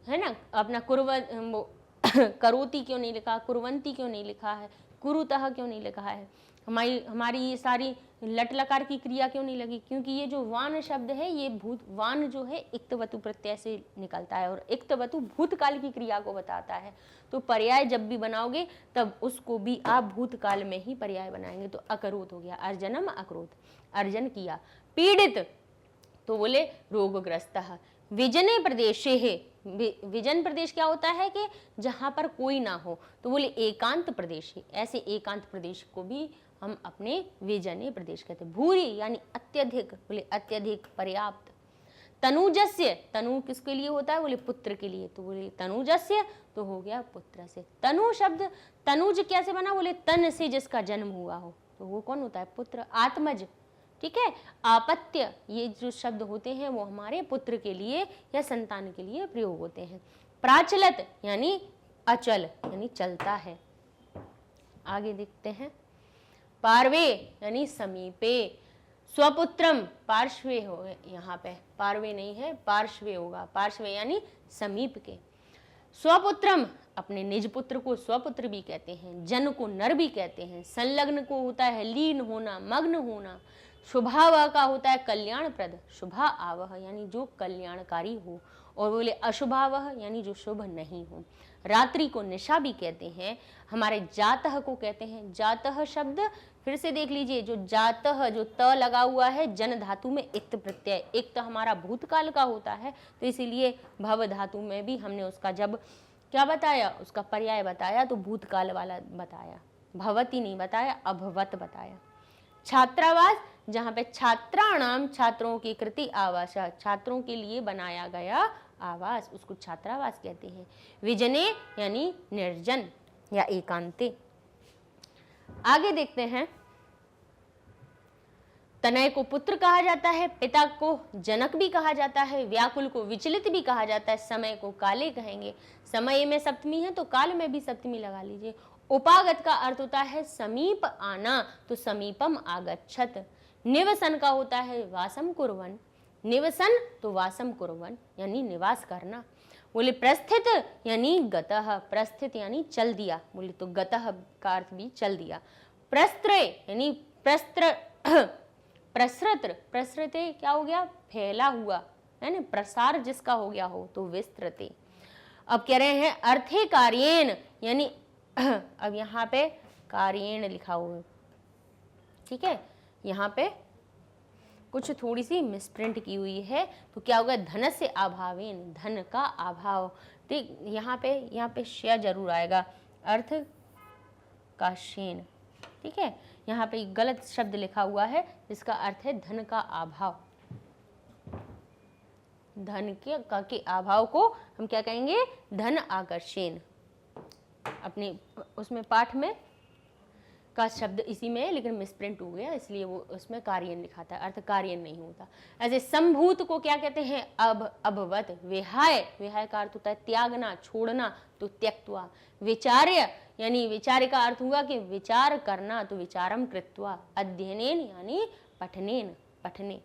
है ना, अपना करोती क्यों नहीं लिखा, कुर्वंती क्यों नहीं लिखा है, कुरुतः क्यों नहीं लिखा है, हमारी ये सारी लट लकार की क्रिया क्यों नहीं लगी, क्योंकि ये जो वान शब्द है ये वान जो है इक्तवतु प्रत्यय से निकलता है और इक्तवतु भूतकाल की क्रिया को बताता है। तो पर्याय जब भी बनाओगे तब उसको भी आप भूतकाल में ही पर्याय बनाएंगे। तो अकरोत हो गया, अर्जनम अकरोत, अर्जन किया। पीड़ित तो बोले रोगग्रस्त। विजने प्रदेशे है, विजन प्रदेश क्या होता है कि जहां पर कोई ना हो, तो बोले एकांत प्रदेश है, ऐसे एकांत प्रदेश को भी हम अपने विजने प्रदेश कहते हैं। भूरी यानी अत्यधिक, बोले अत्यधिक पर्याप्त। तनुजस्य, तनु किसके लिए होता है, बोले पुत्र के लिए, तो बोले तनुजस्य तो हो गया पुत्र से। तनु शब्द, तनुज कैसे बना, बोले तन से जिसका जन्म हुआ हो, तो वो कौन होता है, पुत्र। आत्मज, ठीक है। आपत्य, ये जो शब्द होते हैं वो हमारे पुत्र के लिए या संतान के लिए प्रयोग होते हैं। प्राचलत यानी अचल यानी चलता है। आगे देखते हैं, पार्वे यानी समीपे। स्वपुत्रम पार्श्वे हो, यहाँ पे पार्वे नहीं है पार्श्वे होगा, पार्श्वे यानी समीप के। स्वपुत्रम अपने निज पुत्र को स्वपुत्र भी कहते हैं, जन को नर भी कहते हैं। संलग्न को होता है लीन होना, मग्न होना। शुभावह का होता है कल्याणप्रद, शुभा आवह यानी जो कल्याणकारी हो, और बोले अशुभावह यानी जो शुभ नहीं हो। रात्रि को निशा भी कहते हैं। हमारे जातः को कहते हैं, जातः शब्द फिर से देख लीजिए, जो जातः जो त लगा हुआ है जन धातु में इक्त प्रत्यय, इक्त हमारा भूतकाल का होता है, तो इसीलिए भव धातु में भी हमने उसका जब क्या बताया, उसका पर्याय बताया तो भूतकाल वाला बताया, भवती नहीं बताया, अभवत बताया। छात्रावास, जहाँ पे छात्राणाम छात्रों की कृति आवास, छात्रों के लिए बनाया गया आवास, उसको छात्रावास कहते हैं। विजने यानी निर्जन, या एकांते। आगे देखते हैं, तनय को पुत्र कहा जाता है, पिता को जनक भी कहा जाता है, व्याकुल को विचलित भी कहा जाता है, समय को काले कहेंगे। समय में सप्तमी है तो काल में भी सप्तमी लगा लीजिए। उपागत का अर्थ होता है समीप आना, तो समीपम आगच्छत। निवसन का होता है वासम कुर्वन, निवसन तो वासम कुर्वन यानी निवास करना। बोले प्रस्थित यानी गतः, प्रस्थित यानी चल दिया, बोले तो गतः का अर्थ भी चल दिया। प्रस्त्र यानी प्रस्त्र, प्रसृत, प्रसृते क्या हो गया, फैला हुआ है ना, प्रसार जिसका हो गया हो तो विस्तृते। अब कह रहे हैं अर्थे कार्येन यानी अब यहाँ पे कार्येन लिखा हुआ है, ठीक है, यहाँ पे कुछ थोड़ी सी मिसप्रिंट की हुई है, तो क्या होगा, धन से अभावेन, धन का अभाव। ठीक, यहाँ पे शेय जरूर आएगा, अर्थ का शेन, ठीक है, यहाँ पे गलत शब्द लिखा हुआ है जिसका अर्थ है धन का अभाव। धन के अभाव को हम क्या कहेंगे, धन आकर्षण। अपने उसमें पाठ में का शब्द इसी में है लेकिन मिसप्रिंट हो गया, इसलिए वो उसमें कार्यन लिखा था, अर्थ कार्यन नहीं होता। ऐसे संभूत को क्या कहते हैं, अभवत। विहाय, विहाय का अर्थ होता है त्यागना, छोड़ना, तो त्यक्त्वा। विचार्य यानी विचार्य का अर्थ हुआ कि विचार करना, तो विचारम कृत्वा। अध्ययनेन यानी पठनेन, पठने,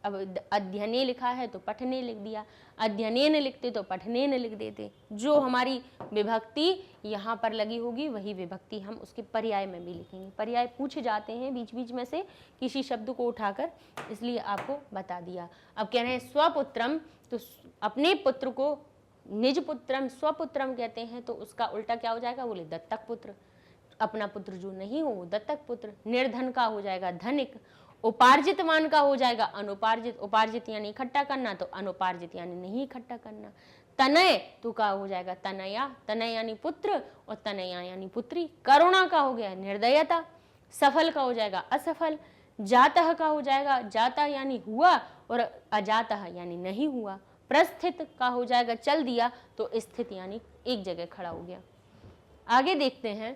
अब अध्ययने लिखा है तो पठने लिख दिया, अध्ययनेन लिखते तो पठनेन लिख देते। जो हमारी विभक्ति यहाँ पर लगी होगी वही विभक्ति हम उसके पर्याय में भी लिखेंगे। पर्याय पूछे जाते हैं बीच बीच में से किसी शब्द को उठाकर, इसलिए आपको बता दिया। अब कह रहे हैं स्वपुत्रम, तो अपने पुत्र को निज पुत्रम स्वपुत्रम कहते हैं, तो उसका उल्टा क्या हो जाएगा, बोले दत्तक पुत्र। अपना पुत्र जो नहीं हो वो दत्तक पुत्र। निर्धन का हो जाएगा धनिक। उपार्जितवान का हो जाएगा अनुपार्जित। उपार्जित यानी इकट्ठा करना, तो अनुपार्जित यानी नहीं इकट्ठा करना। तनय तो का हो जाएगा तनया, तनय यानी पुत्र, और तनया यानी पुत्री। करुणा का हो गया निर्दयता। सफल का हो जाएगा असफल। जातः का हो जाएगा जाता यानी हुआ, और अजातः यानी नहीं हुआ। प्रस्थित का हो जाएगा चल दिया, तो स्थित यानी एक जगह खड़ा हो गया। आगे देखते हैं,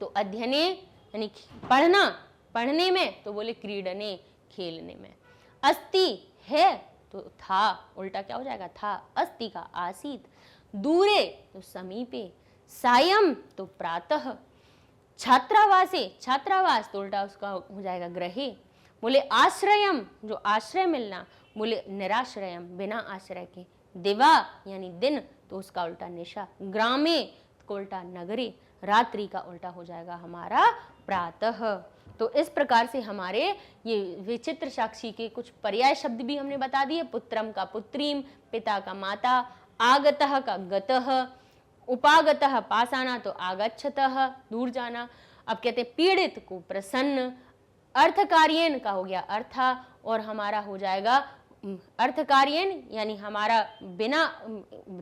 तो अध्ययने यानी पढ़ना, पढ़ने में तो बोले क्रीडने, खेलने में। अस्ति है तो था, उल्टा क्या हो जाएगा था। अस्ति का आसीत। दूरे तो समीपे। सायं तो प्रातः। छात्रावासे, छात्रावास तो उल्टा उसका हो जाएगा ग्रहे। बोले आश्रयम, जो आश्रय मिलना, बोले निराश्रयम, बिना आश्रय के। दिवा यानी दिन, तो उसका उल्टा निशा। ग्रामे को उल्टा नगरे। रात्रि का उल्टा हो जाएगा हमारा प्रातः। तो इस प्रकार से हमारे ये विचित्र साक्षी के कुछ पर्याय शब्द भी हमने बता दिए। पुत्रम का पुत्रीम, पिता का माता, आगतः का गतः, उपागतः पास आना तो आगच्छतः दूर जाना। अब कहते पीड़ित को प्रसन्न। अर्थकार्येन का हो गया अर्था, और हमारा हो जाएगा अर्थकार्येन यानी हमारा बिना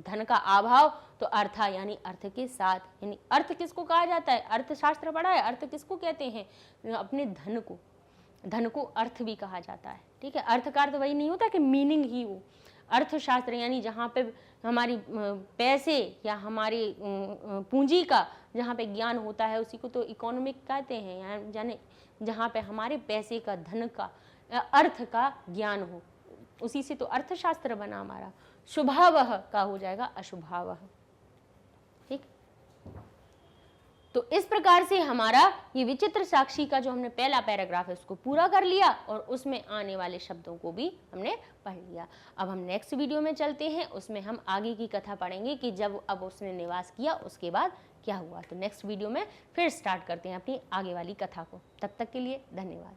धन का अभाव, तो अर्था यानी अर्थ के साथ। यानी अर्थ किसको कहा जाता है, अर्थशास्त्र पढ़ा है, अर्थ किसको कहते हैं, अपने धन को। धन को अर्थ भी कहा जाता है, ठीक है। अर्थ का अर्थ वही नहीं होता कि मीनिंग ही हो। अर्थशास्त्र यानी जहाँ पे हमारी पैसे या हमारी पूंजी का जहाँ पे ज्ञान होता है उसी को तो इकोनॉमिक कहते हैं, यानी जहाँ पे हमारे पैसे का, धन का, अर्थ का ज्ञान हो, उसी से तो अर्थशास्त्र बना हमारा। शुभावह का हो जाएगा अशुभावह, ठीक। तो इस प्रकार से हमारा ये विचित्र साक्षी का जो हमने पहला पैराग्राफ है उसको पूरा कर लिया, और उसमें आने वाले शब्दों को भी हमने पढ़ लिया। अब हम नेक्स्ट वीडियो में चलते हैं, उसमें हम आगे की कथा पढ़ेंगे कि जब अब उसने निवास किया उसके बाद क्या हुआ। तो नेक्स्ट वीडियो में फिर स्टार्ट करते हैं अपनी आगे वाली कथा को। तब तक के लिए धन्यवाद।